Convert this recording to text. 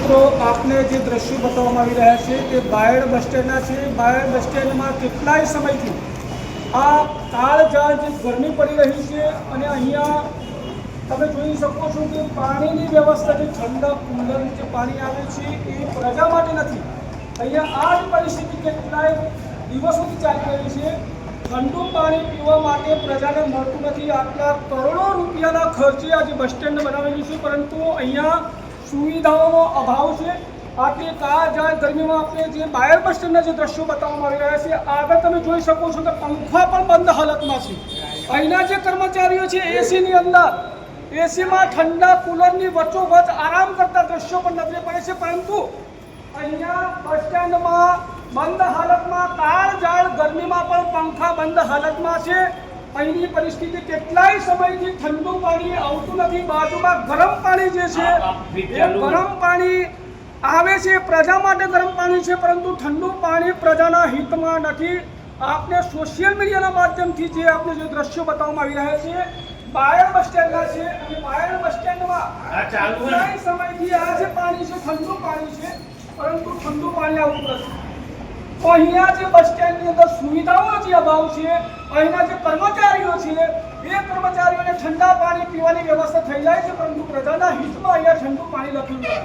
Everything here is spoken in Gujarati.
મિત્રો આપને જે દ્રશ્યો બતાવવામાં આવી રહ્યા છે તે બાયડ બસ સ્ટેન્ડના છે। બાયડ બસ સ્ટેન્ડમાં કેટલાય સમયથી આ કાળઝાળ જે ગરમી પડી રહી છે અને અહીંયા તમે જોઈ શકો છો કે પાણીની વ્યવસ્થા જે ઠંડા કુલર જે પાણી આવે છે એ પ્રજા માટે નથી। અહીંયા આ જ પરિસ્થિતિ કેટલાય દિવસોથી ચાલી રહી છે। ઠંડુ પાણી પીવા માટે પ્રજાને મળતું નથી। આટલા કરોડો રૂપિયાના ખર્ચે આ જે બસ સ્ટેન્ડ બનાવેલું છે, પરંતુ અહીંયા સુવિધાઓનો અભાવ છે। આટલી કાળઝાળ ગરમીમાં આપણે જે બાયડ બસ સ્ટેન્ડના જે દ્રશ્યો બતાવવામાં આવી રહ્યા છે, આગળ તમે જોઈ શકો છો કે પંખા પણ બંધ હાલતમાં છે। અહીંના જે કર્મચારીઓ છે એસીની અંદર એસીમાં ઠંડા કુલરની વચ્ચોવચ્ચ આરામ કરતા દ્રશ્યો પણ નજરે પડે છે, પરંતુ અહીંયા બસ સ્ટેન્ડમાં બંધ હાલતમાં કાળઝાળ ગરમીમાં પણ પંખા બંધ હાલતમાં છે। અહીંની પરિસ્થિતિ કેટલાય સમયથી ઠંડુ પાણી આવતું નથી। બાજુમાં ગરમ પાણી જે છે એ ગરમ પાણી આવે છે, પ્રજા માટે ગરમ પાણી છે, પરંતુ ઠંડુ પાણી પ્રજાના હિતમાં નથી। આપને સોશિયલ મીડિયાના માધ્યમથી જે આપણે જે દ્રશ્યો બતાવવામાં આવી રહ્યા છે બાયડ બસ સ્ટેન્ડના છે, અને બાયડ બસ સ્ટેન્ડમાં કેટલાય સમયથી આ જે પાણી છે ઠંડુ પાણી છે, પરંતુ ઠંડુ પાણી આવતું નથી। તો અહીંયા જે બસ સ્ટેન્ડની અંદર સુવિધાઓનો જે અભાવ છે, અહીંના જે કર્મચારીઓ છે એ કર્મચારીઓને ઠંડા પાણી પીવાની વ્યવસ્થા થઈ જાય છે, પરંતુ પ્રજાના હિતમાં અહીંયા ઠંડુ પાણી લખ્યું નથી।